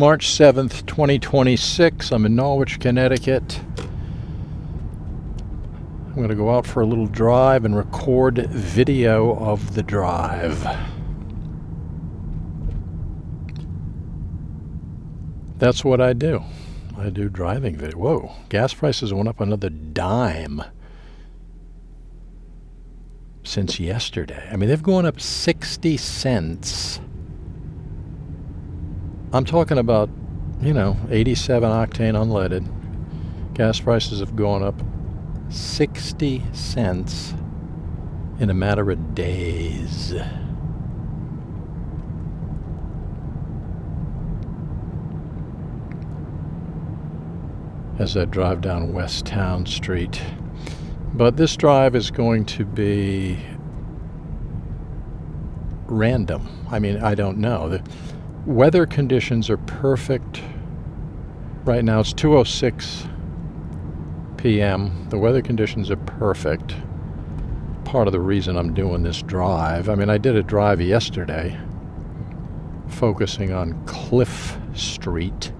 March 7th, 2026. I'm in Norwich, Connecticut. I'm going to go out for a little drive and record video of the drive. That's what I do. I do driving video. Whoa, gas prices went up another dime since yesterday. I mean, they've gone up 60 cents. I'm talking about, 87 octane unleaded. Gas prices have gone up 60 cents in a matter of days. As I drive down West Town Street. But this drive is going to be random. I mean, I don't know. The weather conditions are perfect. Right now it's 2:06 p.m. The weather conditions are perfect. Part of the reason I'm doing this drive. I mean, I did a drive yesterday focusing on Cliff Street.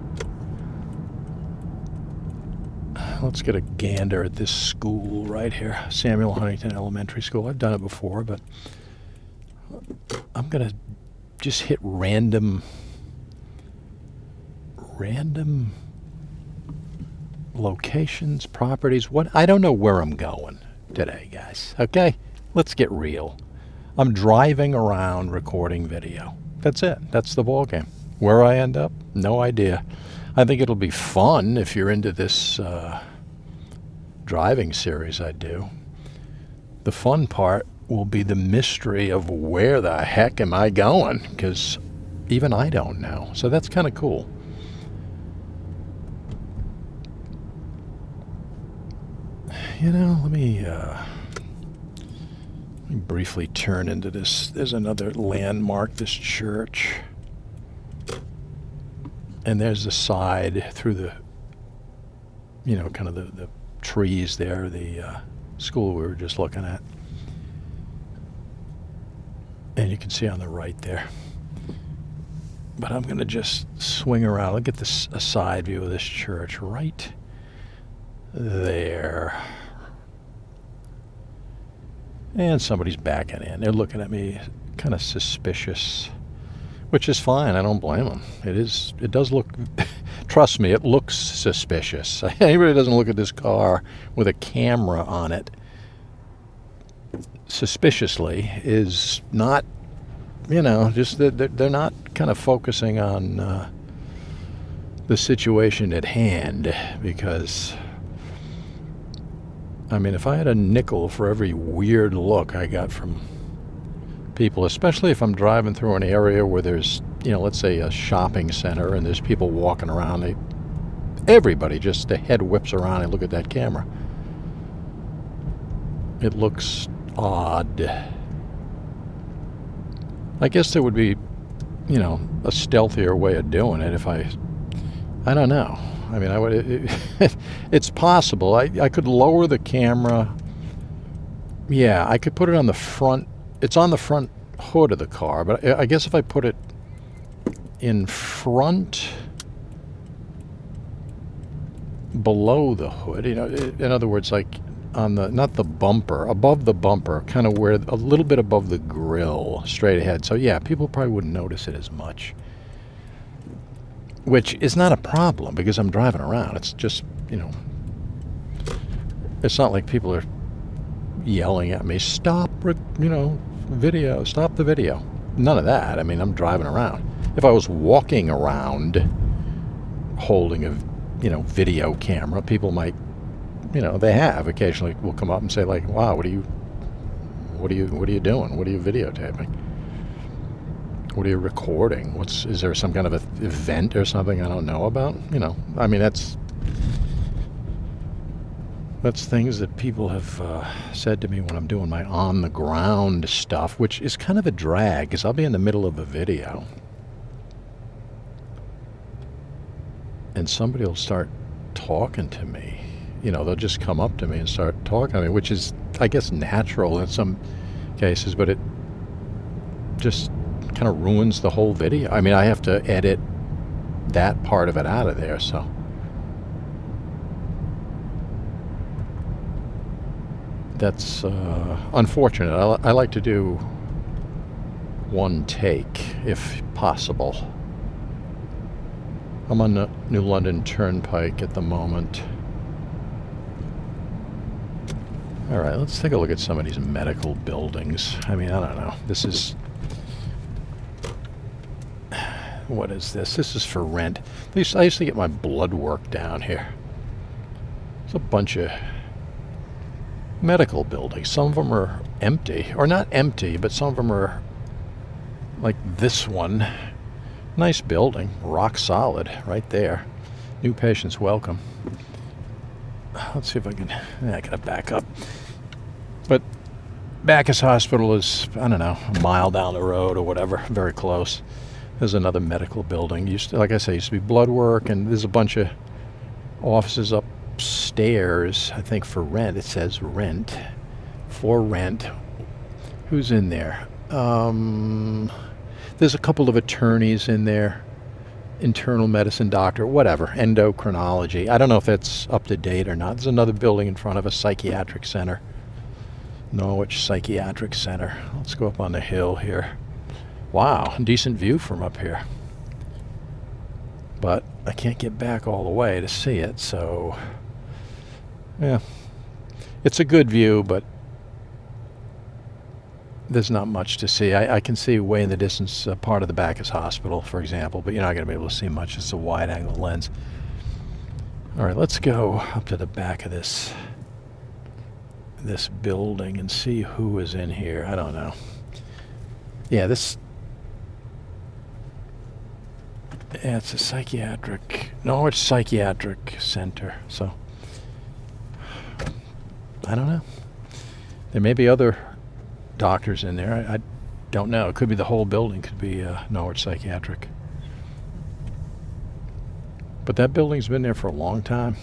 Let's get a gander at this school right here, Samuel Huntington Elementary School. I've done it before, but I'm going to just hit random locations, properties. I don't know where I'm going today, guys. Okay? Let's get real. I'm driving around recording video. That's it. That's the ball game. Where I end up, no idea. I think it'll be fun if you're into this driving series I do. The fun part will be the mystery of where the heck am I going, because even I don't know. So that's kind of cool. Let me briefly turn into this. There's another landmark, this church. And there's the side through the, kind of the trees there, the school we were just looking at. And you can see on the right there. But I'm going to just swing around. Look at this, a side view of this church right there. And somebody's backing in. They're looking at me kind of suspicious, which is fine. I don't blame them. It does look, trust me, it looks suspicious. Anybody who doesn't look at this car with a camera on it suspiciously is not, just that they're not kind of focusing on the situation at hand. Because, I mean, if I had a nickel for every weird look I got from people, especially if I'm driving through an area where there's, let's say a shopping center and there's people walking around, everybody just, the head whips around and look at that camera. It looks odd. I guess there would be, a stealthier way of doing it if I don't know. I mean, I would. It's possible. I could lower the camera. Yeah, I could put it on the front. It's on the front hood of the car, but I guess if I put it in front, below the hood, in other words, like on the, not the bumper, above the bumper, kind of where, a little bit above the grill, straight ahead. So yeah, people probably wouldn't notice it as much. Which is not a problem because I'm driving around. It's just, it's not like people are yelling at me, stop, video, stop the video. None of that. I mean, I'm driving around. If I was walking around holding a, video camera, people might, they have occasionally will come up and say like, wow, what are you doing? What are you videotaping? What are you recording? Is there some kind of an event or something I don't know about? I mean, that's things that people have said to me when I'm doing my on-the-ground stuff, which is kind of a drag, because I'll be in the middle of a video, and somebody will start talking to me. They'll just come up to me and start talking to me, which is, I guess, natural in some cases, but it just kind of ruins the whole video. I mean, I have to edit that part of it out of there, so. That's unfortunate. I like to do one take, if possible. I'm on the New London Turnpike at the moment. All right, let's take a look at some of these medical buildings. I mean, I don't know. This is... What is this? This is for rent. I used to get my blood work down here. There's a bunch of medical buildings. Some of them are empty. Or not empty, but some of them are like this one. Nice building. Rock solid right there. New patients welcome. Let's see if I can... I gotta back up. But Bacchus Hospital is, I don't know, a mile down the road or whatever. Very close. There's another medical building. Like I say, used to be blood work, and there's a bunch of offices upstairs, I think, for rent. It says rent. For rent. Who's in there? There's a couple of attorneys in there. Internal medicine doctor, whatever. Endocrinology. I don't know if that's up to date or not. There's another building in front of a psychiatric center. Norwich Psychiatric Center. Let's go up on the hill here. Wow, decent view from up here. But I can't get back all the way to see it, so... Yeah. It's a good view, but there's not much to see. I can see way in the distance part of the Bacchus Hospital, for example, but you're not going to be able to see much. It's a wide-angle lens. All right, let's go up to the back of this building and see who is in here. I don't know. Yeah, it's a psychiatric, Norwich Psychiatric Center, so I don't know. There may be other doctors in there. I don't know. It could be the whole building, could be Norwich Psychiatric. But that building's been there for a long time.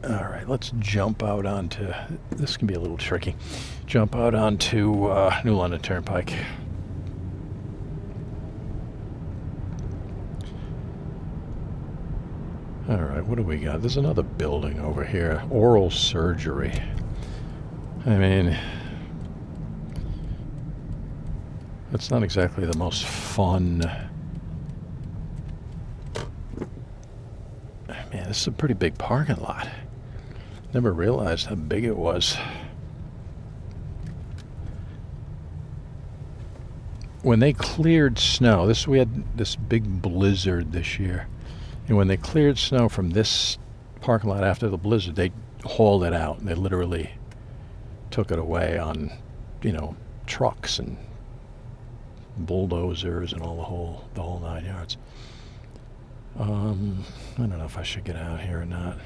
All right, let's jump out onto, this can be a little tricky, jump out onto New London Turnpike. All right, what do we got? There's another building over here, oral surgery. I mean, it's not exactly the most fun. Man, this is a pretty big parking lot. Never realized how big it was. When they cleared snow, we had this big blizzard this year, and when they cleared snow from this parking lot after the blizzard, they hauled it out, and they literally took it away on, trucks and bulldozers and all the whole 9 yards. I don't know if I should get out here or not.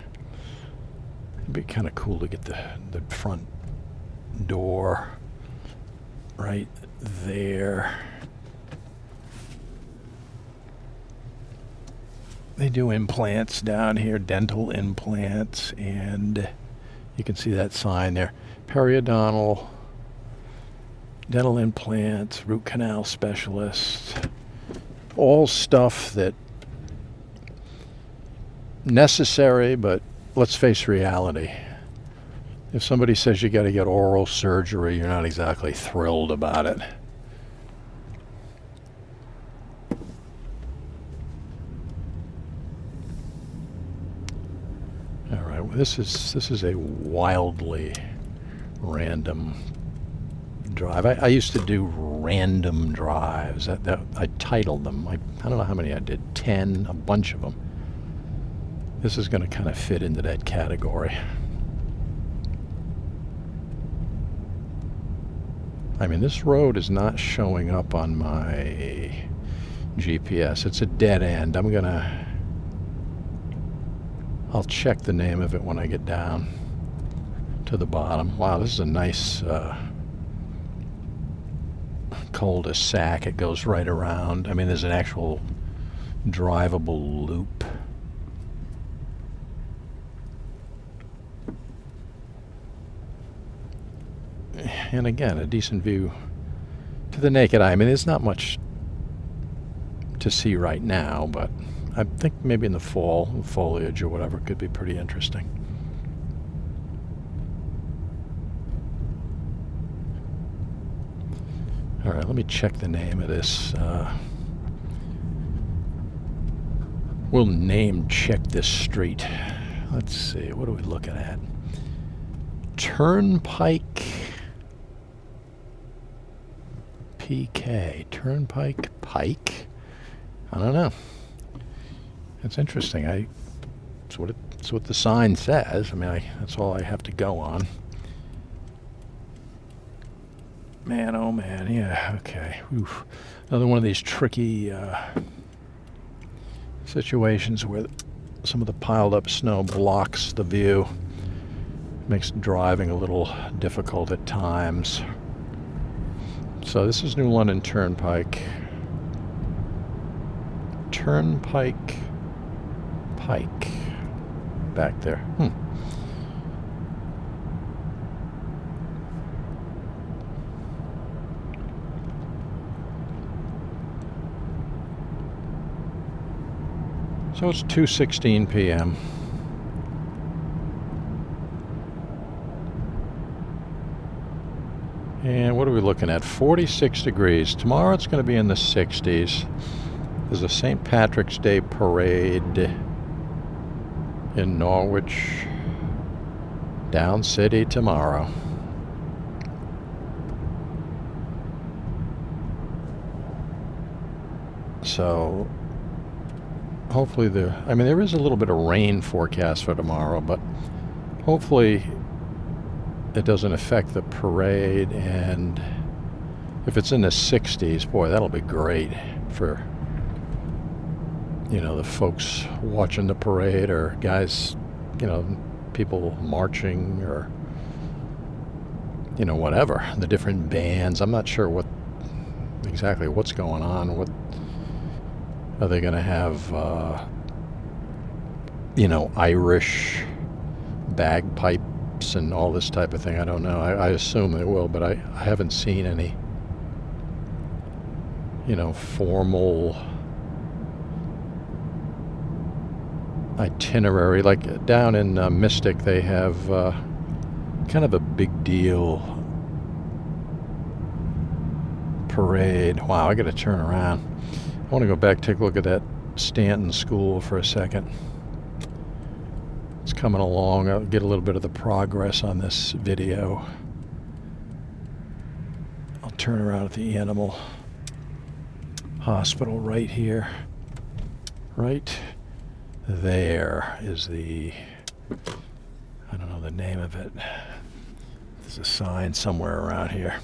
It'd be kind of cool to get the front door right there. They do implants down here, dental implants, and you can see that sign there. Periodontal, dental implants, root canal specialist, all stuff that necessary, but let's face reality. If somebody says you got to get oral surgery, you're not exactly thrilled about it. All right, well, this is a wildly random drive. I used to do random drives. That I titled them. I don't know how many I did. 10, a bunch of them. This is going to kind of fit into that category. I mean, this road is not showing up on my GPS. It's a dead end. I'll check the name of it when I get down to the bottom. Wow, this is a nice cul-de-sac. It goes right around. I mean, there's an actual drivable loop. And again, a decent view to the naked eye, I mean, there's not much to see right now, but I think maybe in the fall, foliage or whatever, could be pretty interesting. All right, let me check the name of this. We'll name check this street. Let's see, what are we looking at? Turnpike PK. Turnpike Pike? I don't know. It's interesting. It's what the sign says. I mean, that's all I have to go on. Man, oh man, yeah, okay. Oof. Another one of these tricky situations where some of the piled up snow blocks the view. Makes driving a little difficult at times. So this is New London Turnpike. Turnpike Pike. Back there. So it's 2:16 p.m. And what are we looking at? 46 degrees. Tomorrow it's going to be in the 60s. There's a St. Patrick's Day parade in Norwich, down city tomorrow. So hopefully there is a little bit of rain forecast for tomorrow, but hopefully it doesn't affect the parade. And if it's in the 60s, boy, that'll be great for, the folks watching the parade, or guys, people marching, or, whatever, the different bands. I'm not sure exactly what's going on. What are they going to have, Irish bagpipes and all this type of thing? I don't know. I assume they will, but I haven't seen any, formal itinerary. Like down in Mystic, they have kind of a big deal parade. Wow, I got to turn around. I want to go back, take a look at that Stanton School for a second. It's coming along. I'll get a little bit of the progress on this video. I'll turn around at the animal hospital right here. Right there is I don't know the name of it. There's a sign somewhere around here.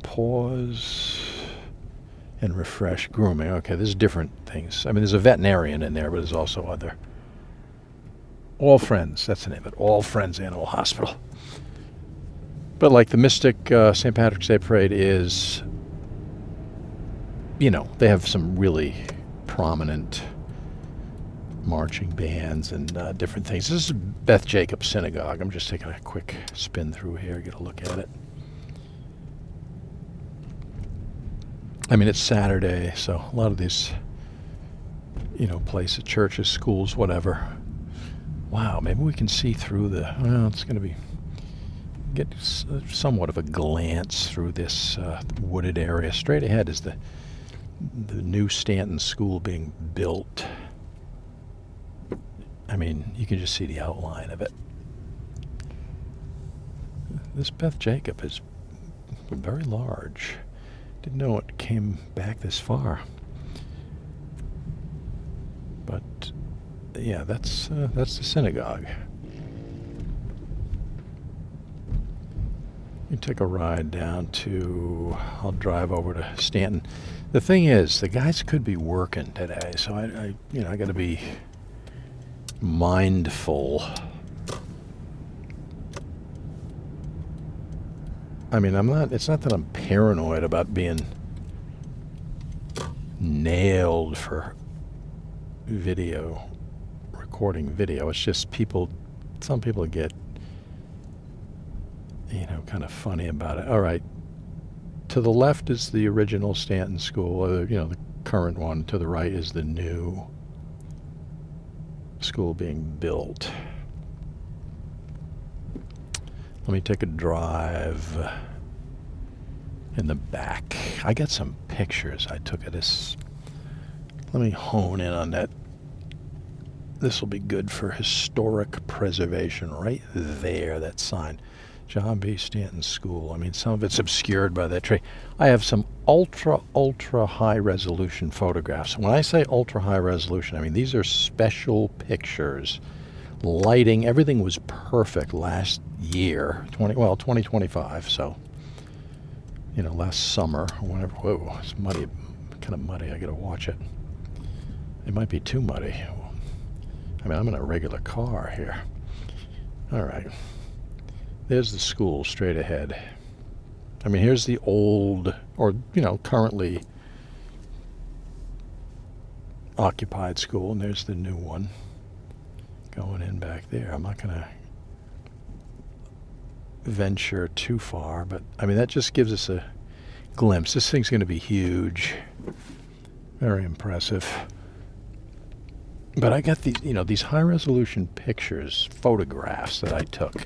Pause and refresh grooming. Okay, there's different things. I mean, there's a veterinarian in there, but there's also other. All Friends, that's the name of it. All Friends Animal Hospital. But like the Mystic St. Patrick's Day Parade is, they have some really prominent marching bands and different things. This is Beth Jacobs Synagogue. I'm just taking a quick spin through here, get a look at it. I mean, it's Saturday, so a lot of these, places, churches, schools, whatever. Wow, maybe we can see through it's going to get somewhat of a glance through this wooded area. Straight ahead is the new Stanton School being built. I mean, you can just see the outline of it. This Beth Jacob is very large. Didn't know it came back this far. But yeah, that's the synagogue. You take a ride down to. I'll drive over to Stanton. The thing is, the guys could be working today, so I got to be mindful. I mean, it's not that I'm paranoid about being nailed for recording video. It's just some people get, kind of funny about it. All right. To the left is the original Stanton School, the current one. To the right is the new school being built. Let me take a drive in the back. I got some pictures I took of this. Let me hone in on that. This will be good for historic preservation. Right there, that sign. John B. Stanton School. I mean, some of it's obscured by that tree. I have some ultra high resolution photographs. When I say ultra high resolution, I mean these are special pictures. Lighting, everything was perfect last year, 2025, so, last summer, or whenever. Whoa, it's muddy, kind of muddy. I gotta watch it. It might be too muddy. I mean, I'm in a regular car here. All right. There's the school straight ahead. I mean, here's the old, or, currently occupied school, and there's the new one going in back there. I'm not going to venture too far, but, I mean, that just gives us a glimpse. This thing's going to be huge. Very impressive. But I got these, these high-resolution pictures, photographs that I took.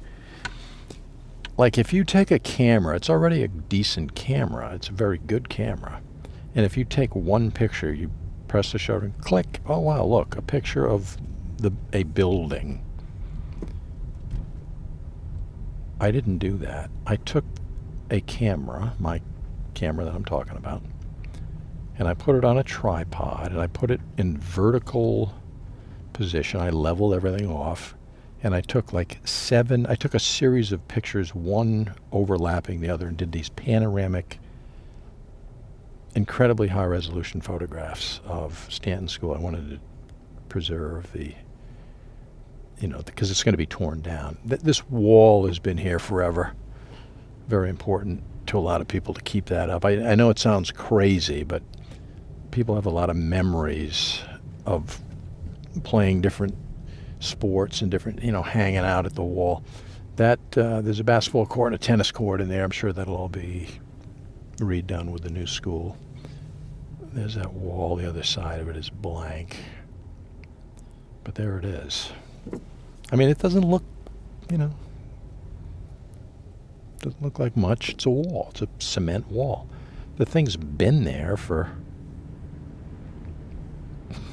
Like, if you take a camera, it's already a decent camera. It's a very good camera. And if you take one picture, you press the shutter and click. Oh, wow, look, a picture of a building. I didn't do that. I took a camera, my camera that I'm talking about, and I put it on a tripod, and I put it in vertical position. I leveled everything off. And I took a series of pictures, one overlapping the other, and did these panoramic, incredibly high resolution photographs of Stanton School. I wanted to preserve because it's going to be torn down. This wall has been here forever. Very important to a lot of people to keep that up. I know it sounds crazy, but people have a lot of memories of playing different sports and different, hanging out at the wall. That there's a basketball court and a tennis court in there. I'm sure that'll all be redone with the new school. There's that wall. The other side of it is blank. But there it is. I mean, it doesn't look, doesn't look like much. It's a wall. It's a cement wall. The thing's been there for,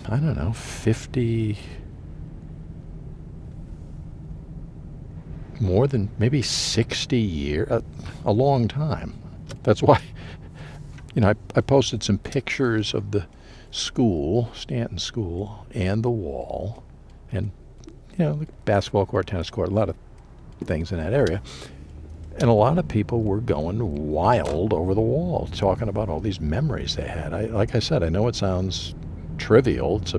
I don't know, 50... more than maybe 60 years, a long time. That's why, I posted some pictures of the school, Stanton School, and the wall, and, the basketball court, tennis court, a lot of things in that area. And a lot of people were going wild over the wall, talking about all these memories they had. Like I said, I know it sounds trivial. It's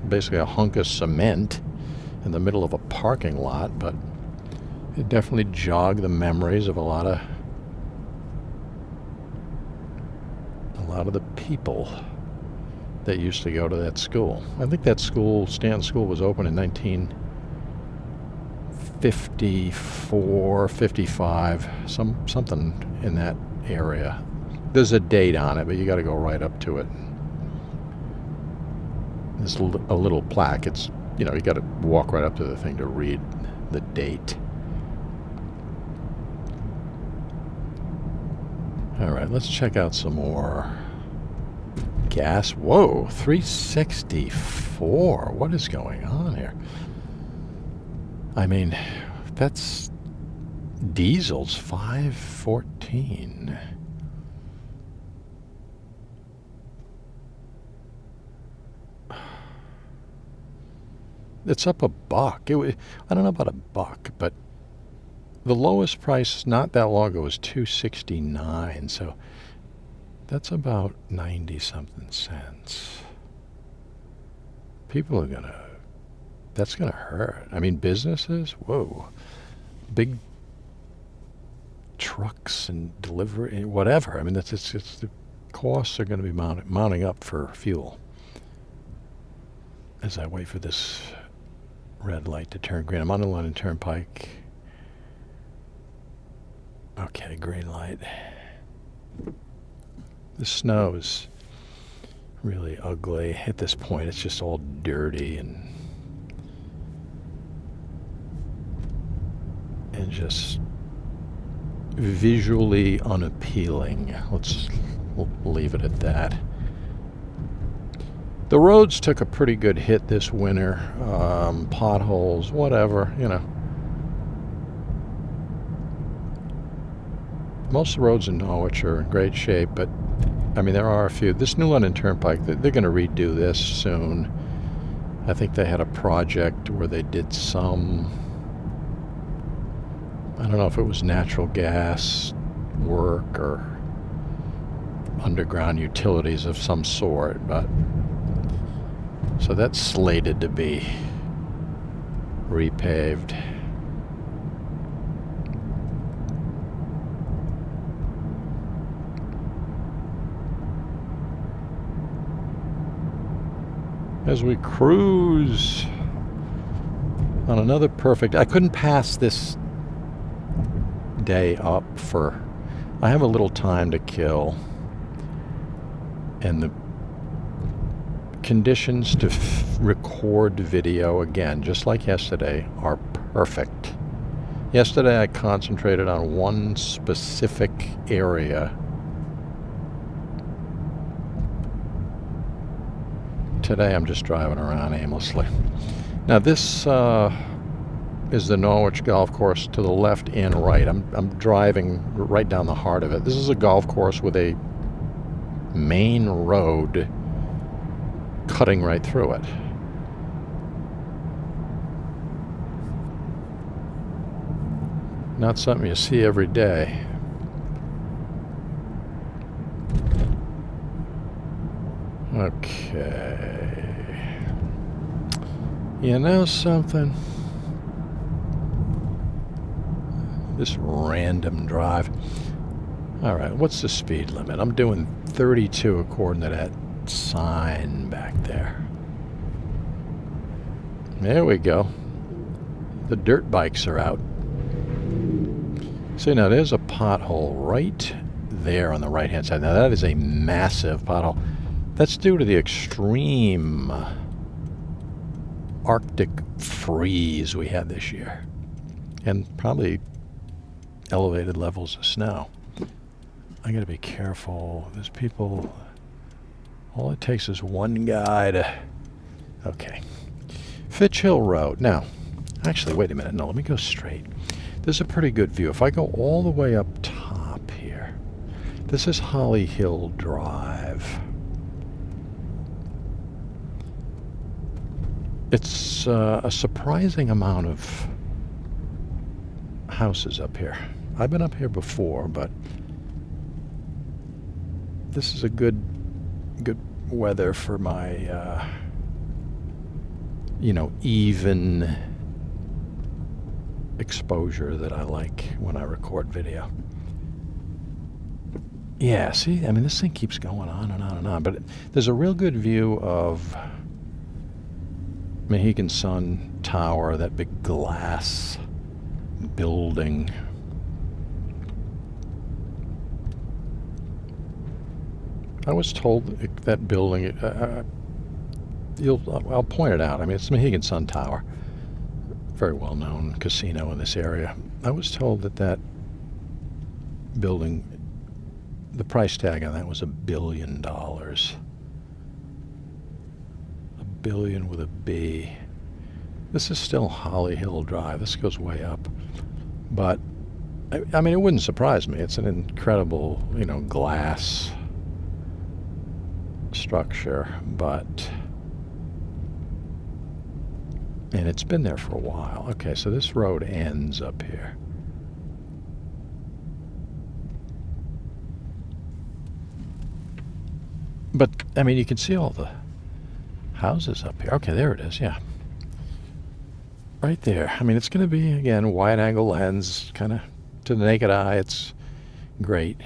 basically a hunk of cement in the middle of a parking lot, but it definitely jogged the memories of a lot of the people that used to go to that school. I think that school, Stanton School, was opened in 1954, 55, something in that area. There's a date on it, but you got to go right up to it. There's a little plaque. It's you got to walk right up to the thing to read the date. All right, let's check out some more gas. Whoa, 364. What is going on here? I mean, that's diesel's 514. It's up $1. I don't know about $1, but the lowest price not that long ago was $2.69, so that's about 90-something cents. People are that's gonna hurt. I mean, businesses, whoa, big trucks and delivery, whatever. I mean, it's the costs are going to be mounting up for fuel. As I wait for this red light to turn green, I'm on the London Turnpike. Okay, green light. The snow's really ugly at this point. It's just all dirty and just visually unappealing. We'll leave it at that. The roads took a pretty good hit this winter. Potholes, whatever, you know. Most of the roads in Norwich are in great shape, but I mean, there are a few. This new London Turnpike, they're going to redo this soon. I think they had a project where they did some, I don't know if it was natural gas work or underground utilities of some sort, but so that's slated to be repaved. As we cruise on another perfect... I couldn't pass this day up for... I have a little time to kill. And the conditions to record video, again, just like yesterday, are perfect. Yesterday I concentrated on one specific area. Today I'm just driving around aimlessly. Now this is the Norwich golf course to the left and right. I'm driving right down the heart of it. This is a golf course with a main road cutting right through it. Not something you see every day. Okay. You know something? This random drive. All right, what's the speed limit? I'm doing 32 according to that sign back there. There we go. The dirt bikes are out. See, now there's a pothole right there on the right-hand side. Now that is a massive pothole. That's due to the extreme Arctic freeze we had this year. And probably elevated levels of snow. I gotta be careful. There's people... All it takes is one guy to... Okay. Fitch Hill Road. Now, actually, wait a minute. No, let me go straight. This is a pretty good view. If I go all the way up top here, this is Holly Hill Drive. It's a surprising amount of houses up here. I've been up here before, but this is a good weather for my, even exposure that I like when I record video. Yeah, see, I mean, this thing keeps going on and on and on, but there's a real good view of Mohegan Sun Tower, that big glass building. I was told that building, I'll point it out. I mean, it's Mohegan Sun Tower, very well-known casino in this area. I was told that building, the price tag on that was $1 billion. $1 billion with a B. This is still Holly Hill Drive. This goes way up. But, I mean, it wouldn't surprise me. It's an incredible, glass structure, but... And it's been there for a while. Okay, so this road ends up here. But, I mean, you can see all the houses up here. Okay, there it is, yeah. Right there. I mean, it's going to be, again, wide-angle lens, kind of to the naked eye. It's great.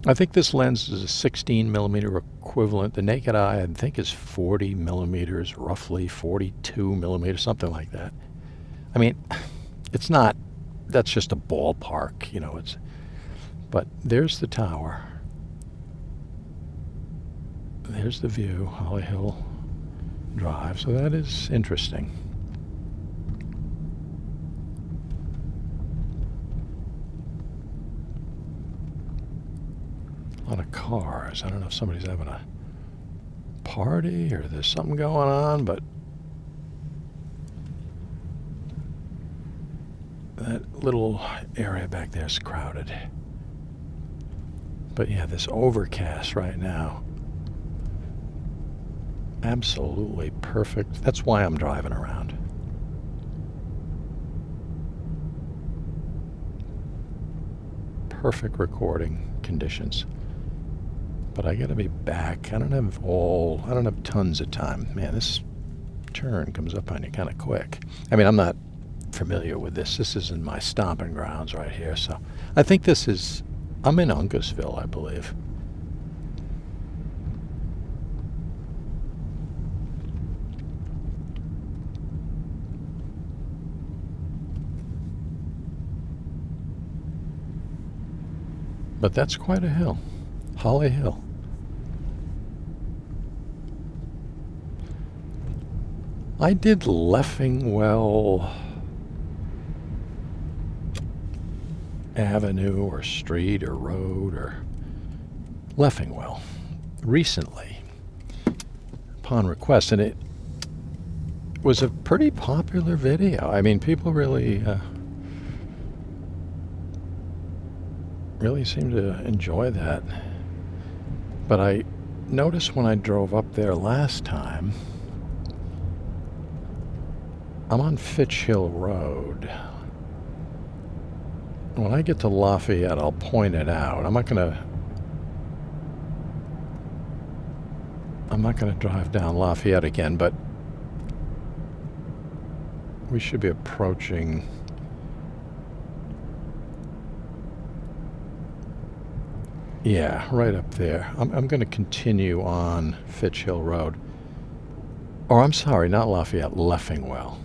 I think this lens is a 16 millimeter equivalent. The naked eye, I think, is 40 millimeters, roughly 42 millimeters, something like that. I mean, it's not that's just a ballpark, you know. But there's the tower. There's the view, Holly Hill Drive. So that is interesting. A lot of cars. I don't know if somebody's having a party or there's something going on, but that little area back there is crowded. But yeah, this overcast right now, absolutely perfect. That's why I'm driving around. Perfect recording conditions. But I gotta be back. I don't have tons of time. Man, this turn comes up on you kind of quick. I mean, I'm not familiar with this. This isn't my stomping grounds right here. So I think I'm in Uncasville, I believe. But that's quite a hill. Holly Hill. I did Leffingwell Avenue or street or road or Leffingwell recently upon request, and it was a pretty popular video. I mean, people really seem to enjoy that. But I noticed when I drove up there last time, I'm on Fitch Hill Road. When I get to Lafayette, I'll point it out. I'm not gonna drive down Lafayette again, but we should be approaching. Yeah, right up there. I'm going to continue on Fitch Hill Road. Or I'm sorry, not Lafayette, Leffingwell.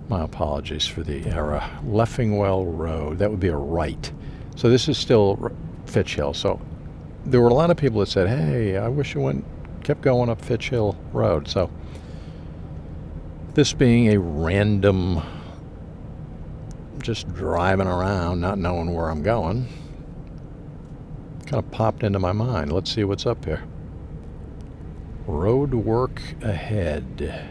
My apologies for the error. Leffingwell Road. That would be a right. So this is still Fitch Hill. So there were a lot of people that said, hey, I wish you kept going up Fitch Hill Road. So this being a random, just driving around, not knowing where I'm going, kind of popped into my mind. Let's see what's up here. Road work ahead.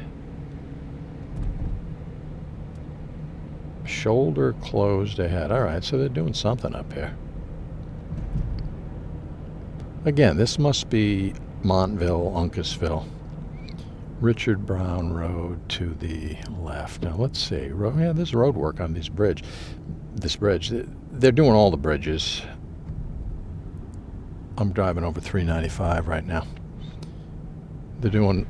Shoulder closed ahead. All right, so they're doing something up here. Again, this must be Montville, Uncasville. Richard Brown Road to the left. Now let's see. Yeah, there's road work on this bridge. They're doing all the bridges. I'm driving over 395 right now. They're doing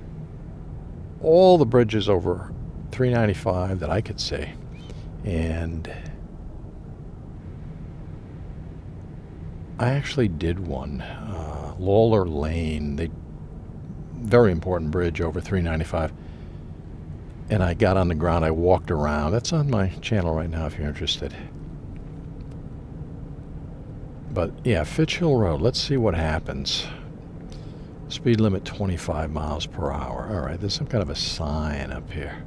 all the bridges over 395 that I could see. And I actually did one. Lawler Lane, very important bridge over 395. And I got on the ground, I walked around. That's on my channel right now if you're interested. But yeah, Fitch Hill Road, let's see what happens. Speed limit 25 miles per hour. All right, there's some kind of a sign up here.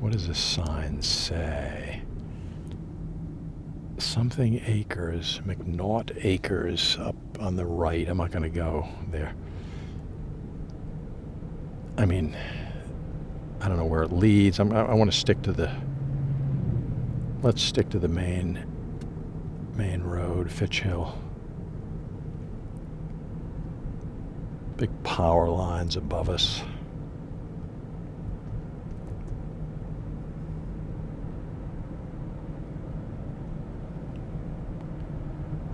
What does this sign say? Something Acres, McNaught Acres up on the right. I'm not going to go there. I mean, I don't know where it leads. I want to stick to let's stick to the main road, Fitch Hill. Big power lines above us.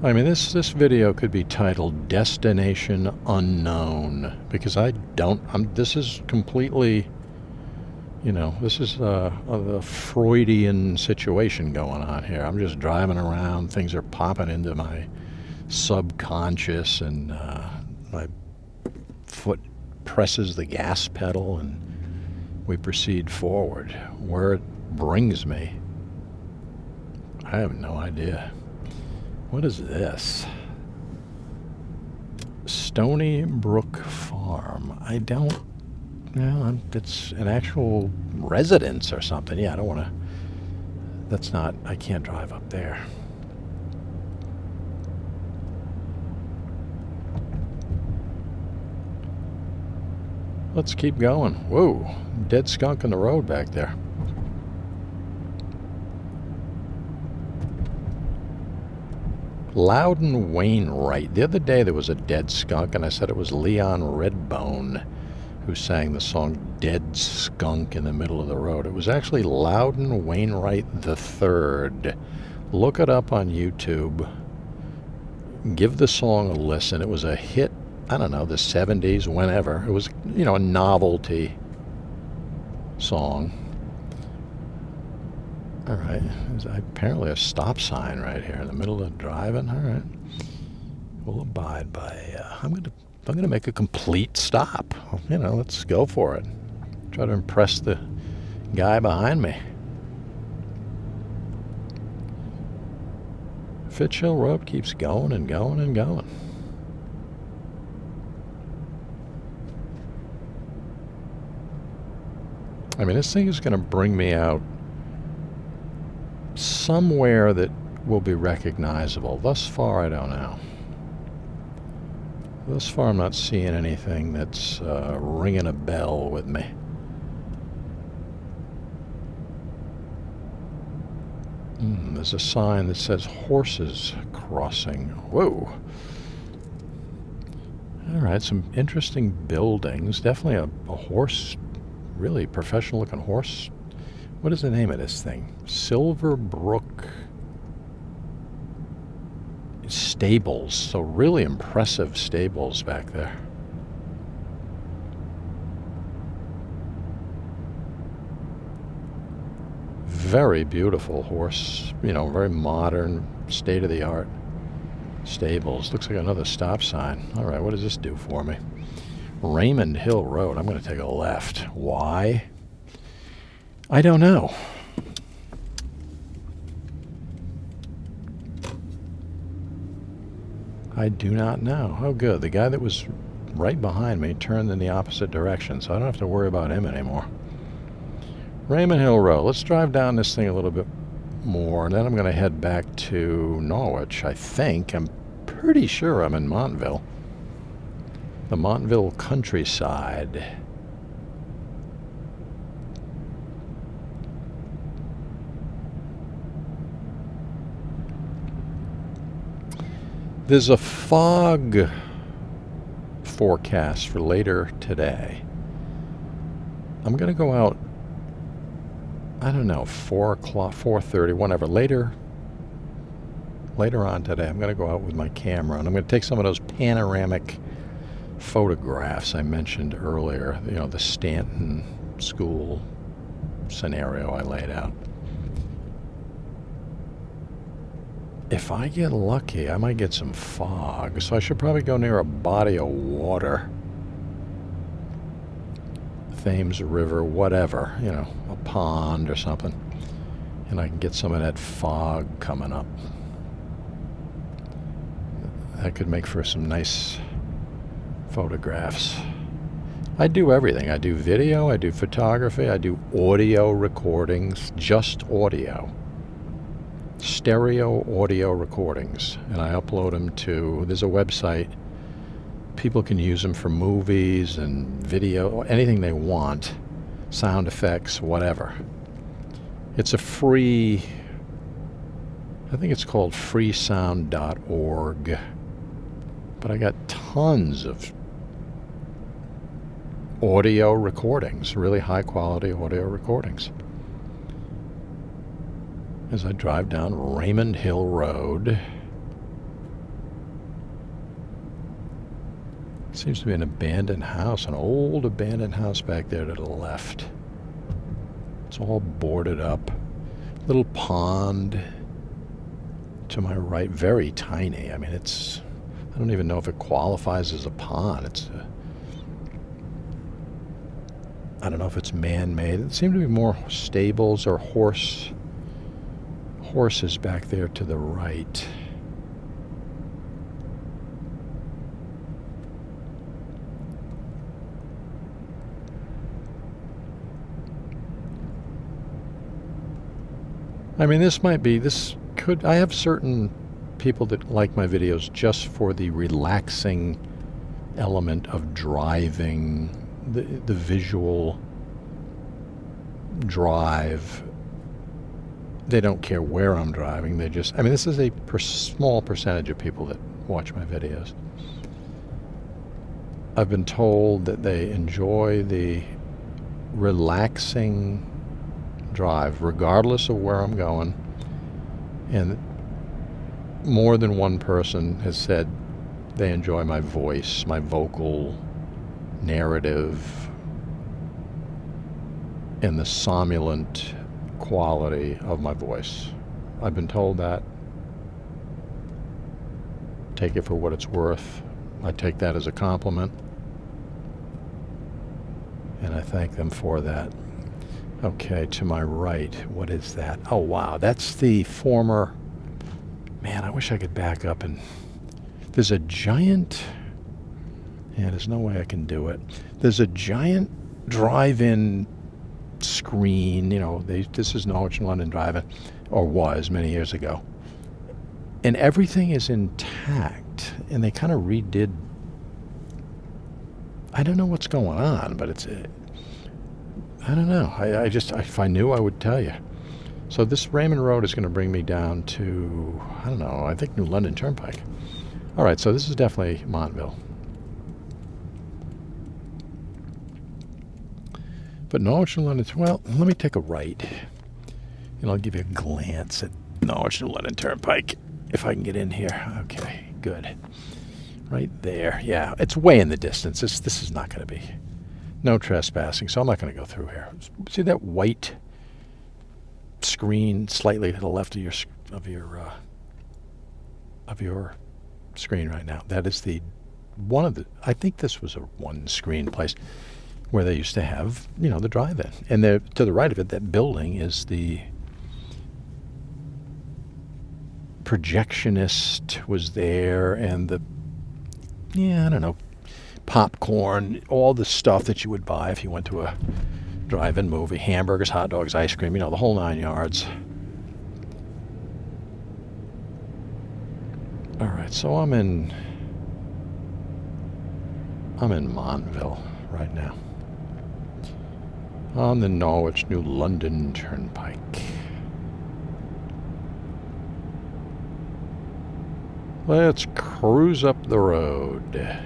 I mean, this video could be titled Destination Unknown, because this is completely, this is a Freudian situation going on here. I'm just driving around, things are popping into my subconscious, and my foot presses the gas pedal, and we proceed forward. Where it brings me, I have no idea. What is this? Stony Brook Farm. I don't... Well, it's an actual residence or something. Yeah, I don't want to... That's not... I can't drive up there. Let's keep going. Whoa, dead skunk in the road back there. Loudon Wainwright. The other day there was a dead skunk, and I said it was Leon Redbone who sang the song Dead Skunk in the middle of the road. It was actually Loudon Wainwright III. Look it up on YouTube. Give the song a listen. It was a hit, I don't know, the 70s, whenever. It was, you know, a novelty song. All right. There's apparently a stop sign right here in the middle of driving. All right. We'll abide by... I'm gonna make a complete stop. You know, let's go for it. Try to impress the guy behind me. Fitch Hill Road keeps going and going and going. I mean, this thing is going to bring me out somewhere that will be recognizable. Thus far, I don't know. Thus far, I'm not seeing anything that's ringing a bell with me. There's a sign that says horses crossing. Whoa. All right, some interesting buildings. Definitely a horse, really professional-looking horse. What is the name of this thing? Silverbrook Stables. So really impressive stables back there. Very beautiful horse, you know, very modern, state-of-the-art stables. Looks like another stop sign. All right, what does this do for me? Raymond Hill Road. I'm going to take a left. Why? I don't know. I do not know. Oh, good. The guy that was right behind me turned in the opposite direction, so I don't have to worry about him anymore. Raymond Hill Road. Let's drive down this thing a little bit more, and then I'm going to head back to Norwich, I think. I'm pretty sure I'm in Montville. The Montville countryside. There's a fog forecast for later today. I'm going to go out, I don't know, 4 o'clock, 4:30, whenever. Later on today, I'm going to go out with my camera, and I'm going to take some of those panoramic photographs I mentioned earlier. You know, the Stanton School scenario I laid out. If I get lucky, I might get some fog, so I should probably go near a body of water. Thames River, whatever, you know, a pond or something. And I can get some of that fog coming up. That could make for some nice photographs. I do everything. I do video, I do photography, I do audio recordings, just audio. Stereo audio recordings, and I upload them to, there's a website. People can use them for movies and video, anything they want, sound effects, whatever. It's a free, I think it's called freesound.org, but I got tons of audio recordings, really high quality audio recordings. As I drive down Raymond Hill Road. Seems to be an abandoned house, an old abandoned house back there to the left. It's all boarded up. Little pond to my right, very tiny. I mean, it's, I don't even know if it qualifies as a pond. It's I don't know if it's man-made. It seemed to be more stables or horse horses back there to the right. I mean, I have certain people that like my videos just for the relaxing element of driving, the visual drive. They don't care where I'm driving. This is a small percentage of people that watch my videos. I've been told that they enjoy the relaxing drive regardless of where I'm going, and more than one person has said they enjoy my voice, my vocal narrative, and the somnolent quality of my voice. I've been told that. Take it for what it's worth. I take that as a compliment, and I thank them for that. Okay, to my right, what is that? Oh, wow, that's the former... Man, I wish I could back up and... There's a giant... Yeah, there's no way I can do it. There's a giant drive-in screen, this is Norwich and London Drive-In, or was many years ago. And everything is intact, and they kind of redid... I don't know what's going on, but it's... I don't know. If I knew, I would tell you. So this Raymond Road is going to bring me down to, I don't know, I think New London Turnpike. All right, so this is definitely Montville. But Norwich and London, well, let me take a right, and I'll give you a glance at Norwich and London Turnpike, if I can get in here. Okay, good. Right there. Yeah, it's way in the distance. This is not going to be... No trespassing, so I'm not going to go through here. See that white screen slightly to the left of your screen right now? That is I think this was a one screen place where they used to have, the drive-in. And there, to the right of it, that building is the projectionist was there, and I don't know, popcorn, all the stuff that you would buy if you went to a drive-in movie, hamburgers, hot dogs, ice cream, the whole 9 yards. All right, so I'm in Montville right now, on the Norwich New London Turnpike. Let's cruise up the road.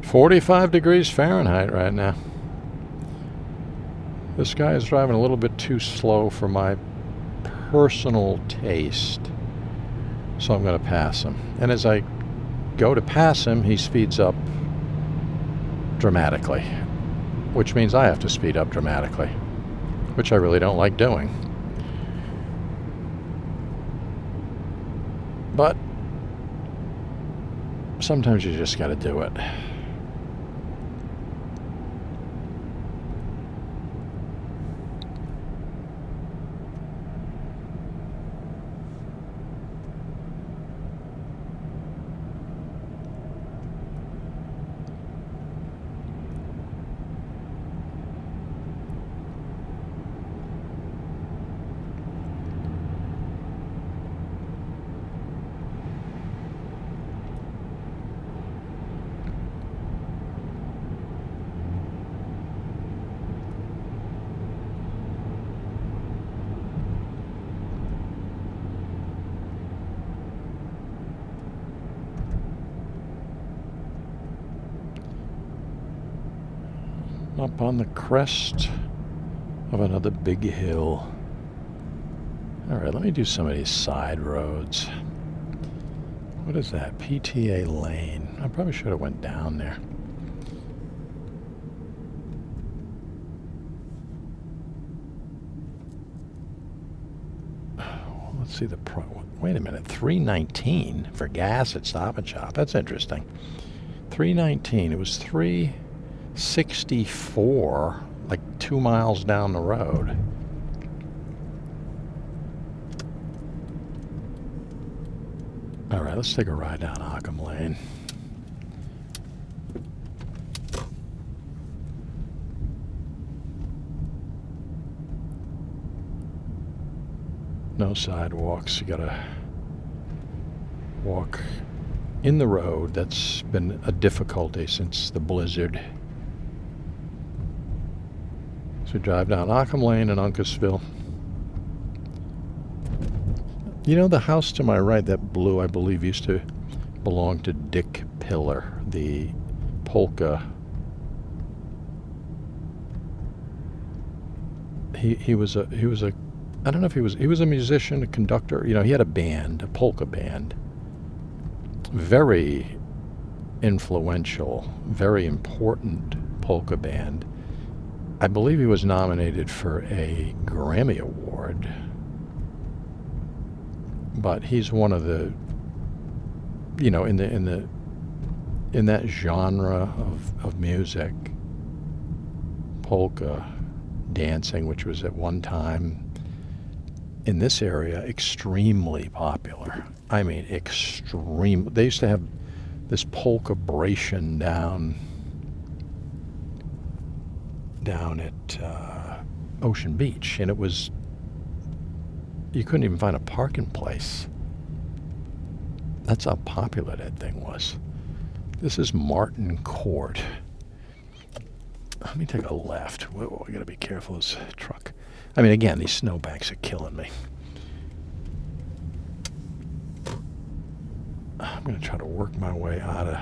(45°F right now. This guy is driving a little bit too slow for my personal taste, so I'm going to pass him. And as I go to pass him, he speeds up dramatically, which means I have to speed up dramatically, which I really don't like doing. But sometimes you just got to do it. Up on the crest of another big hill. All right, let me do some of these side roads. What is that? PTA Lane. I probably should have went down there. Let's see the wait a minute. $3.19 for gas at Stop and Shop. That's interesting. $3.19. It was $3. 64, like 2 miles down the road. All right, let's take a ride down Ockham Lane. No sidewalks. You gotta walk in the road. That's been a difficulty since the blizzard. So we drive down Ockham Lane in Uncasville. You know, the house to my right, that blue, I believe, used to belong to Dick Pillar, the polka. He was a I don't know if he was a musician, a conductor. You know, he had a band, a polka band. Very influential, very important polka band. I believe he was nominated for a Grammy Award. But he's one of the, you know, in that genre of music, polka dancing, which was at one time in this area extremely popular. I mean, extreme. They used to have this polka-bration down at Ocean Beach, and it was, you couldn't even find a parking place. That's how popular that thing was. This is Martin Court. Let me take a left. Whoa, I gotta be careful of this truck. I mean, again, these snowbanks are killing me. I'm gonna try to work my way out of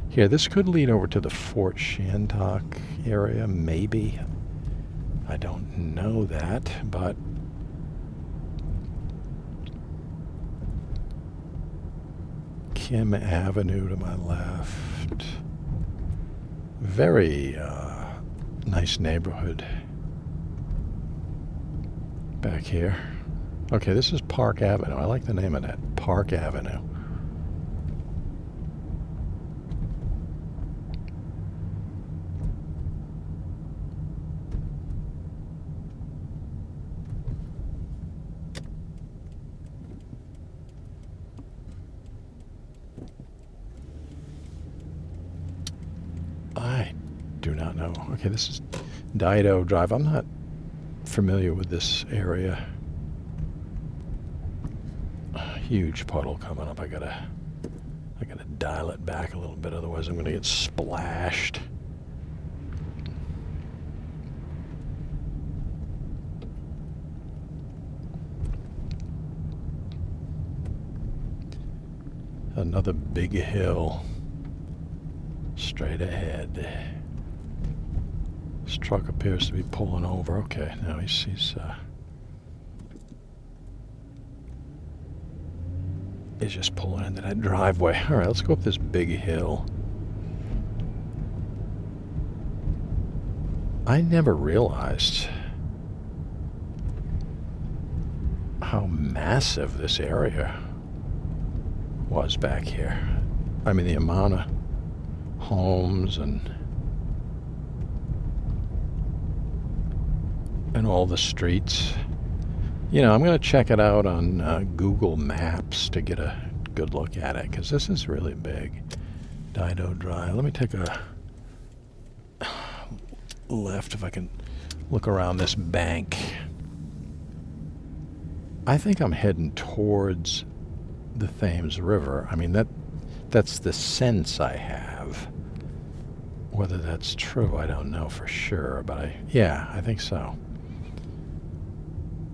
here. This could lead over to the Fort Shantok area, maybe. I don't know that, but Kim Avenue to my left. Very nice neighborhood back here. Okay, this is Park Avenue. I like the name of that, Park Avenue. I do not know. Okay, this is Dido Drive. I'm not familiar with this area. Huge puddle coming up. I gotta dial it back a little bit, otherwise I'm gonna get splashed. Another big hill straight ahead. This truck appears to be pulling over. Okay, now he's just pulling into that driveway. All right, let's go up this big hill. I never realized how massive this area was back here. I mean, the amount of homes and all the streets. You know, I'm going to check it out on Google Maps to get a good look at it, because this is really big. Dido Drive. Let me take a left if I can look around this bank. I think I'm heading towards the Thames River. I mean, that's the sense I have. Whether that's true, I don't know for sure, but yeah, I think so.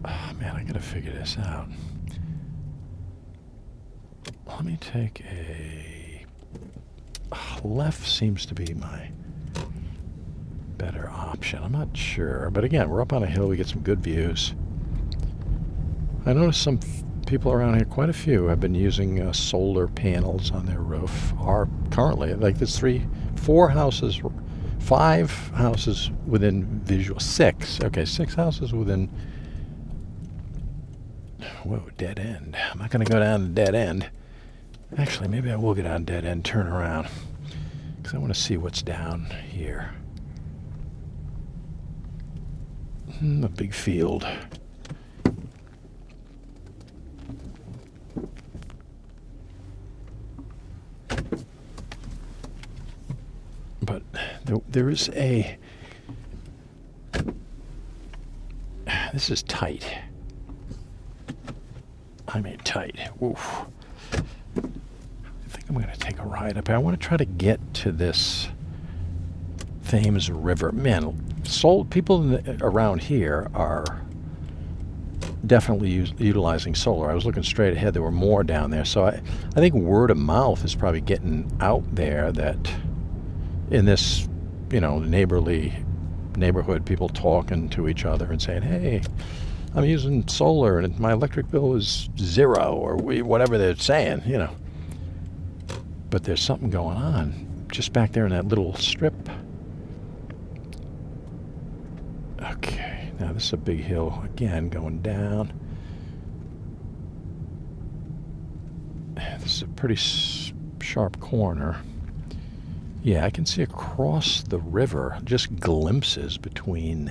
Oh, man, I gotta figure this out. Let me take a left. Seems to be my better option. I'm not sure, but again, we're up on a hill. We get some good views. I noticed some people around here, quite a few, have been using solar panels on their roof. Are currently, like, there's 5 houses within visual. 6 houses within. Whoa, dead end. I'm not going to go down the dead end. Actually, maybe I will get on dead end, turn around. because I want to see what's down here. A big field. But there is a... This is tight. I mean tight. Oof. I think I'm going to take a ride up here. I want to try to get to this Thames River. Man, people around here are definitely utilizing solar. I was looking straight ahead. There were more down there. So I think word of mouth is probably getting out there that in this, neighborhood, people talking to each other and saying, hey, I'm using solar and my electric bill is 0 or whatever they're saying, But there's something going on just back there in that little strip. Okay, now this is a big hill again going down. This is a pretty sharp corner. Yeah, I can see across the river, just glimpses between...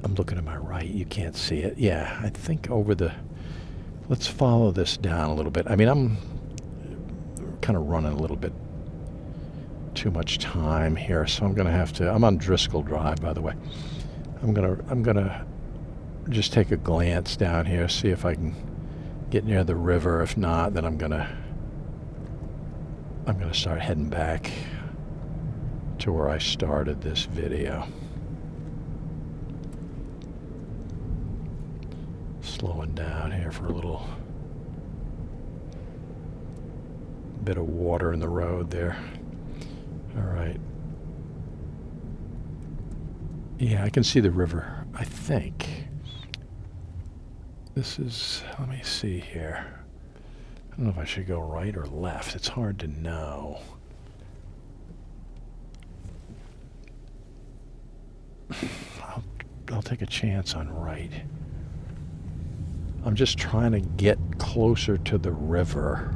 I'm looking to my right, you can't see it. Yeah, I think over the... Let's follow this down a little bit. I mean, I'm kind of running a little bit too much time here, so I'm going to have to... I'm on Driscoll Drive, by the way. I'm gonna just take a glance down here, see if I can get near the river. If not, then I'm gonna start heading back to where I started this video. Slowing down here for a little bit of water in the road there. All right. Yeah, I can see the river, I think. This is, let me see here. I don't know if I should go right or left. It's hard to know. I'll take a chance on right. I'm just trying to get closer to the river.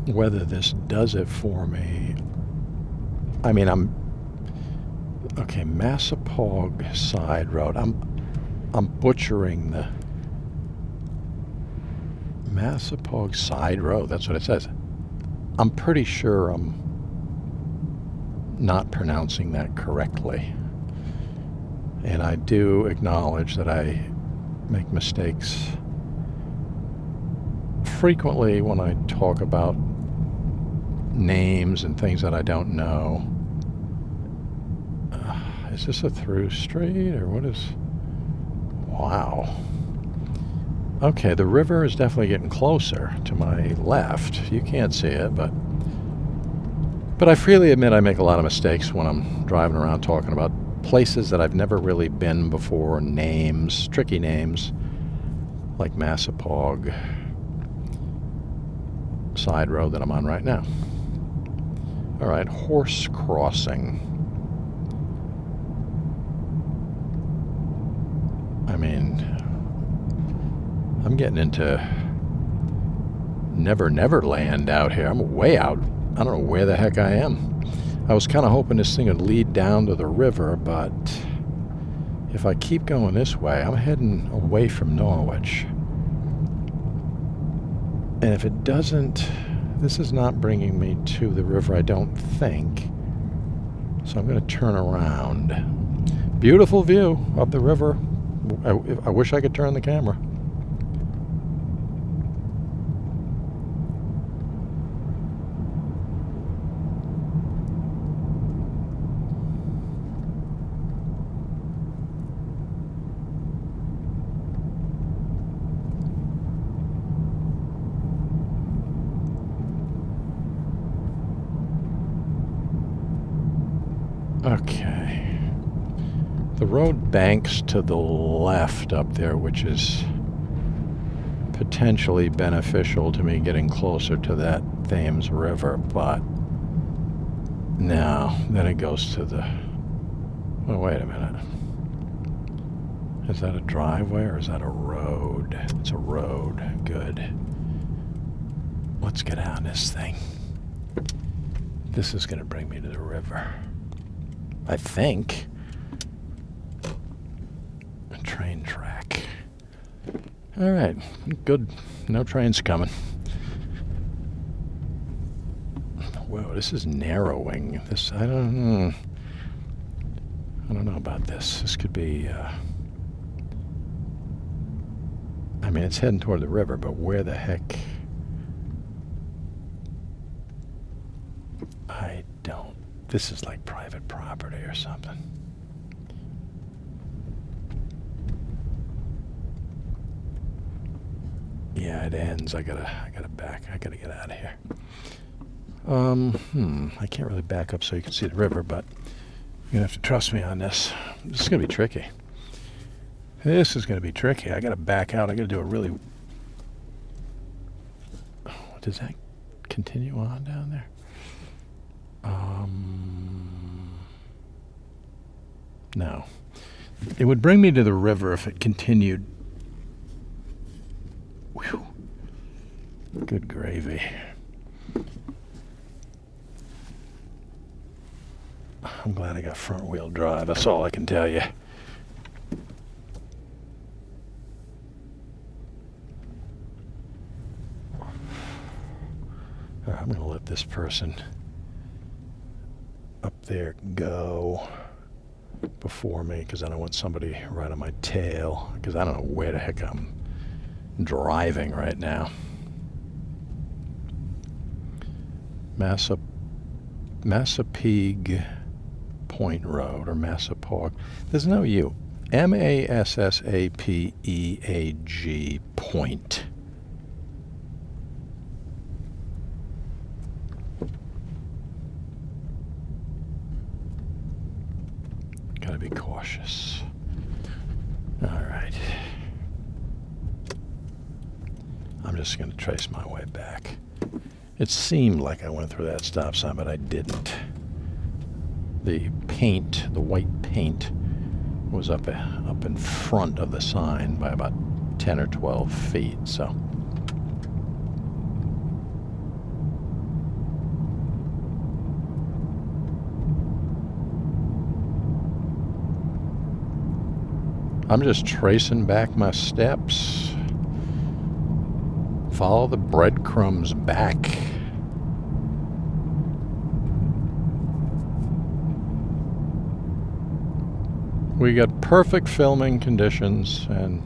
Whether this does it for me, I mean, okay, Massapog Side Road. I'm butchering the Massapog Side Road. That's what it says. I'm pretty sure I'm not pronouncing that correctly. And I do acknowledge that I make mistakes frequently when I talk about names and things that I don't know. Is this a through street or what is... Wow. Okay, the river is definitely getting closer to my left. You can't see it, but I freely admit I make a lot of mistakes when I'm driving around talking about places that I've never really been before, names, tricky names, like Massapog Side Road that I'm on right now. All right, Horse Crossing. I mean, I'm getting into Never Never Land out here. I'm way out. I don't know where the heck I am. I was kind of hoping this thing would lead down to the river, but if I keep going this way, I'm heading away from Norwich. And if it doesn't, this is not bringing me to the river, I don't think. So I'm going to turn around. Beautiful view up the river. I wish I could turn the camera. Okay. The road banks to the left up there, which is potentially beneficial to me getting closer to that Thames River, but no, then it goes to the... Oh, wait a minute. Is that a driveway or is that a road? It's a road. Good. Let's get out of this thing. This is going to bring me to the river. I think. A train track. All right. Good. No trains coming. Whoa, this is narrowing. This, I don't know about this. This could be, I mean, it's heading toward the river, but where the heck? I don't. This is like private property or something. Yeah, it ends. I gotta get out of here. I can't really back up so you can see the river, but you're gonna have to trust me on this. This is gonna be tricky. This is gonna be tricky. I gotta back out. I gotta do a really. Does that continue on down there? No. It would bring me to the river if it continued. Whew. Good gravy. I'm glad I got front wheel drive. That's all I can tell you. Right, I'm going to let this person up there go before me because I don't want somebody right on my tail because I don't know where the heck I'm driving right now. Massapequa Point Road or Massapequa. There's no U. Massapeeag Point. Gotta be cautious. All right. I'm just going to trace my way back. It seemed like I went through that stop sign, but I didn't. The paint, the white paint, was up in front of the sign by about 10 or 12 feet, so. I'm just tracing back my steps. Follow the breadcrumbs back. We got perfect filming conditions and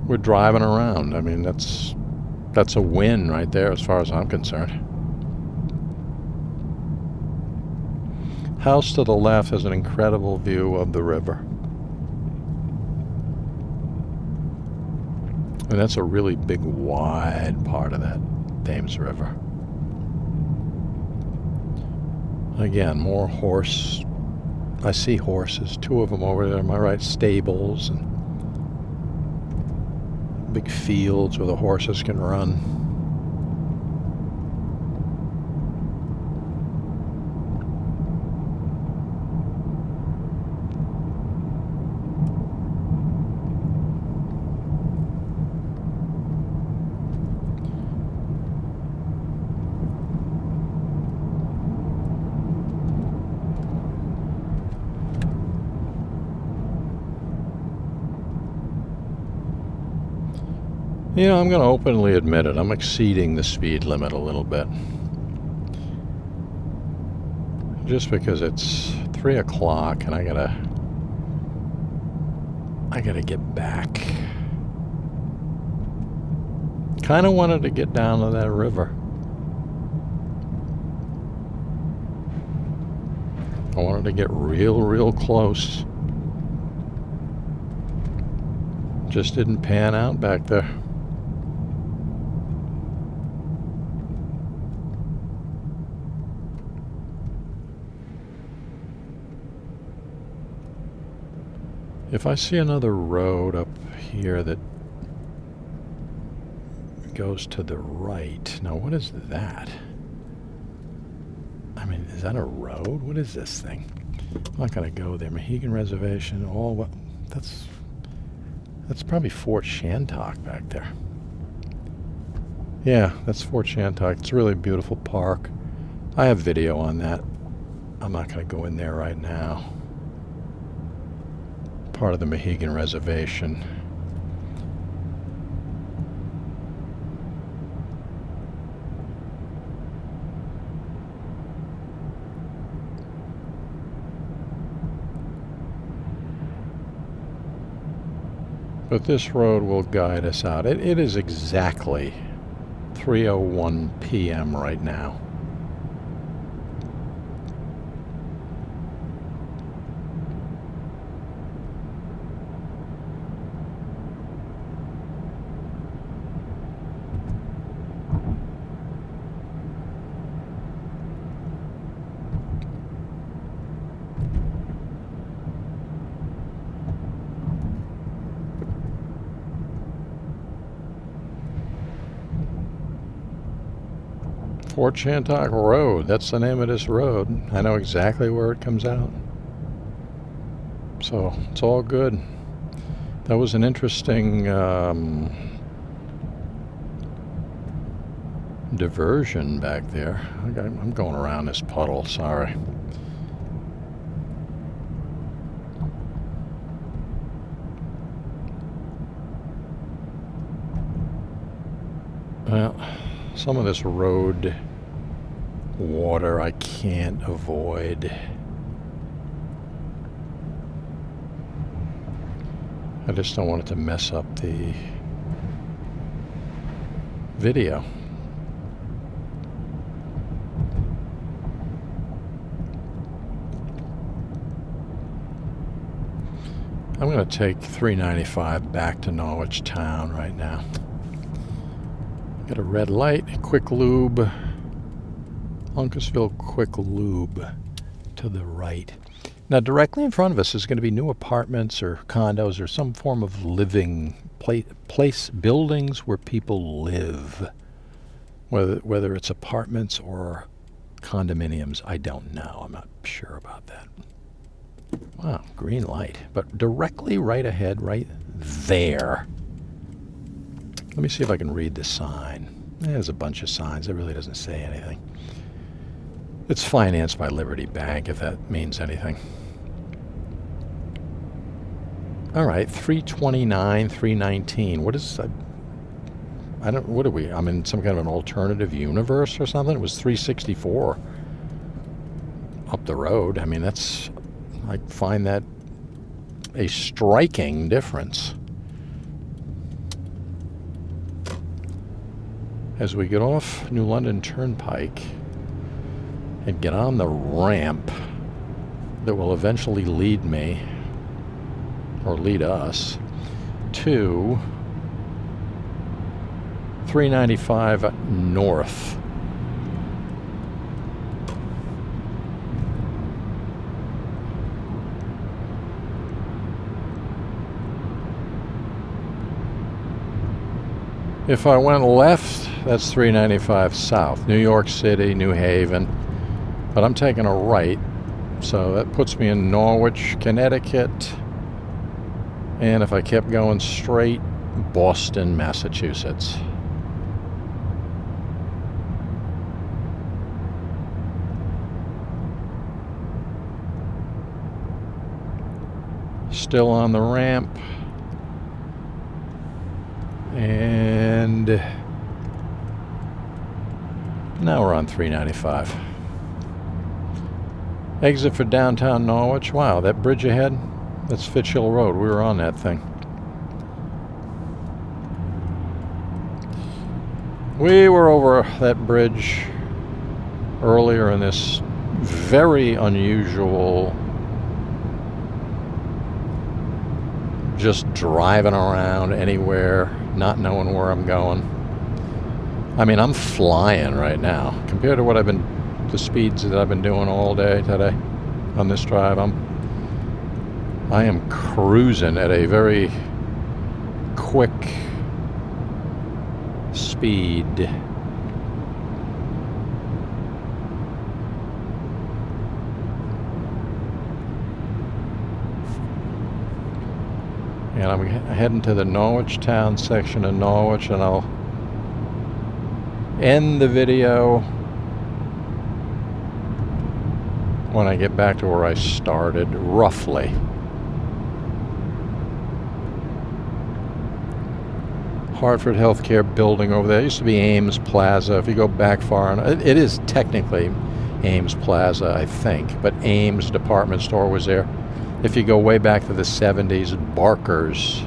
we're driving around. I mean, that's a win right there as far as I'm concerned. House to the left has an incredible view of the river. And that's a really big, wide part of that Thames River. Again, more horse. I see horses, 2 of them over there on my right, stables and big fields where the horses can run. You know, I'm going to openly admit it. I'm exceeding the speed limit a little bit. Just because it's 3 o'clock and I gotta get back. Kind of wanted to get down to that river. I wanted to get real close. Just didn't pan out back there. If I see another road up here that goes to the right, now what is that? I mean, is that a road? What is this thing? I'm not going to go there. Mohegan Reservation, all what? That's probably Fort Shantok back there. Yeah, that's Fort Shantok. It's a really beautiful park. I have video on that. I'm not going to go in there right now. Part of the Mohegan Reservation. But this road will guide us out. It is exactly 3:01 p.m. right now. Fort Shantok Road, that's the name of this road. I know exactly where it comes out. So, it's all good. That was an interesting diversion back there. I'm going around this puddle, sorry. Well, some of this road water I can't avoid. I just don't want it to mess up the video. I'm going to take 395 back to Norwichtown right now. Got a red light, quick lube. Uncasville Quick Lube to the right. Now, directly in front of us is going to be new apartments or condos or some form of living place, buildings where people live. Whether it's apartments or condominiums, I don't know. I'm not sure about that. Wow, green light. But directly right ahead, right there. Let me see if I can read the sign. There's a bunch of signs. It really doesn't say anything. It's financed by Liberty Bank, if that means anything. All right, 329, 319. What is that? What are we? I'm in some kind of an alternative universe or something? It was 364 up the road. I mean, I find that a striking difference. As we get off New London Turnpike and get on the ramp that will eventually lead me, or lead us, to 395 North. If I went left, that's 395 South, New York City, New Haven. But I'm taking a right, so that puts me in Norwich, Connecticut. And if I kept going straight, Boston, Massachusetts. Still on the ramp. And now we're on 395. Exit for downtown Norwich. Wow, that bridge ahead, that's Fitch Hill Road. We were on that thing. We were over that bridge earlier in this very unusual, just driving around anywhere, not knowing where I'm going. I mean, I'm flying right now compared to the speeds that I've been doing all day today on this drive. I am cruising at a very quick speed. And I'm heading to the Norwichtown section of Norwich, and I'll end the video when I get back to where I started, roughly. Hartford Healthcare building over there. It used to be Ames Plaza. If you go back far enough, it is technically Ames Plaza, I think, but Ames department store was there. If you go way back to the 70s, Barker's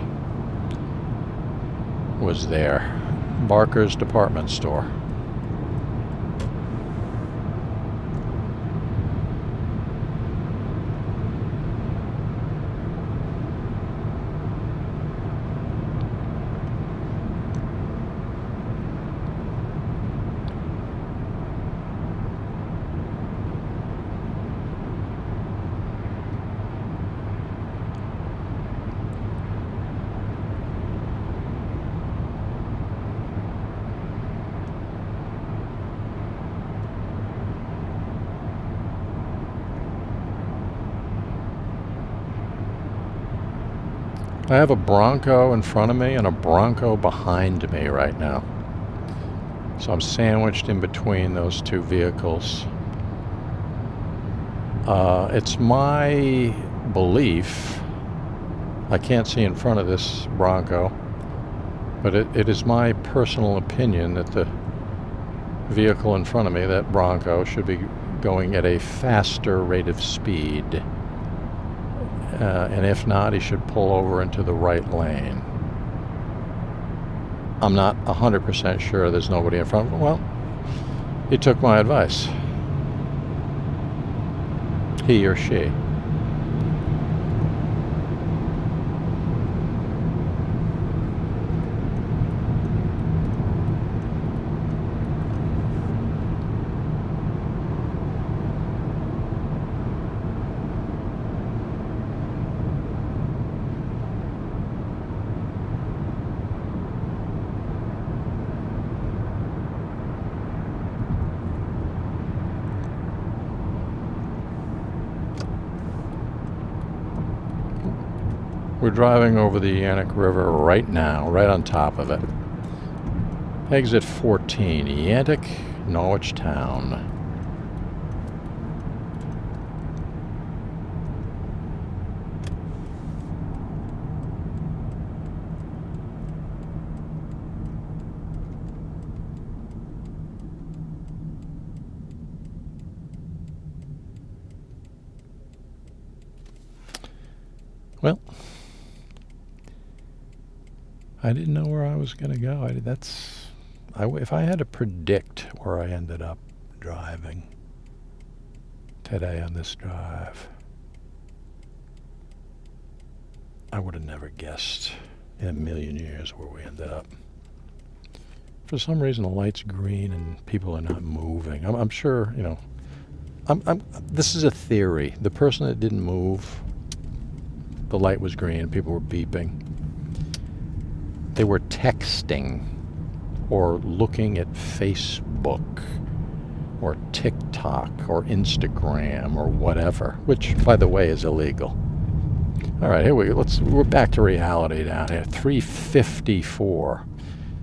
was there. Barker's department store. I have a Bronco in front of me and a Bronco behind me right now. So I'm sandwiched in between those two vehicles. It's my belief, I can't see in front of this Bronco, but it is my personal opinion that the vehicle in front of me, that Bronco, should be going at a faster rate of speed. And if not, he should pull over into the right lane. I'm not 100% sure there's nobody in front. Well, he took my advice. He or she. We're driving over the Yannick River right now, right on top of it. Exit 14, Yannick, Norwichtown. Well, I didn't know where I was going to go. If I had to predict where I ended up driving today on this drive, I would have never guessed in a million years where we ended up. For some reason, the light's green and people are not moving. I'm sure, you know. This is a theory. The person that didn't move, the light was green, people were beeping. They were texting or looking at Facebook or TikTok or Instagram or whatever, which, by the way, is illegal. All right, here we go. We're back to reality down here. $3.54.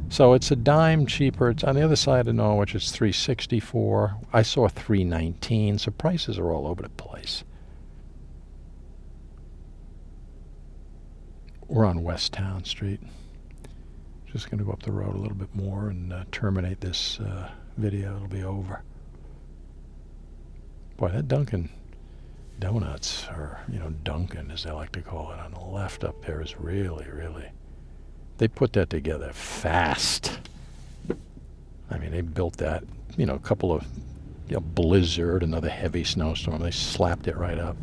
So it's a dime cheaper. It's on the other side of Norwich. It's $3.64. I saw $3.19. So prices are all over the place. We're on West Town Street. Just going to go up the road a little bit more and terminate this video. It'll be over. Boy, that Dunkin' Donuts, or, Dunkin' as they like to call it, on the left up there is really, really... They put that together fast. I mean, they built that, a couple of blizzard, another heavy snowstorm. They slapped it right up.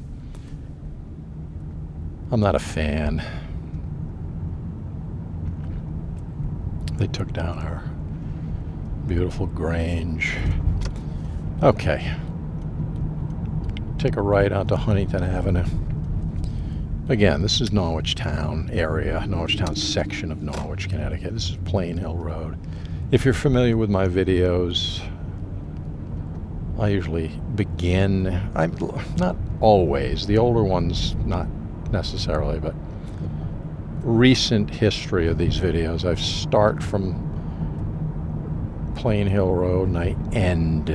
I'm not a fan. They took down our beautiful Grange. Okay. Take a right onto Huntington Avenue. Again, this is Norwichtown area, Norwichtown section of Norwich, Connecticut. This is Plain Hill Road. If you're familiar with my videos, I usually begin, not always, the older ones not necessarily, but recent history of these videos. I start from Plain Hill Road and I end.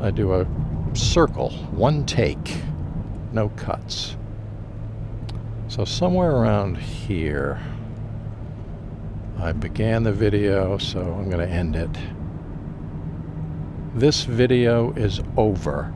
I do a circle, one take, no cuts. So somewhere around here, I began the video, so I'm going to end it. This video is over.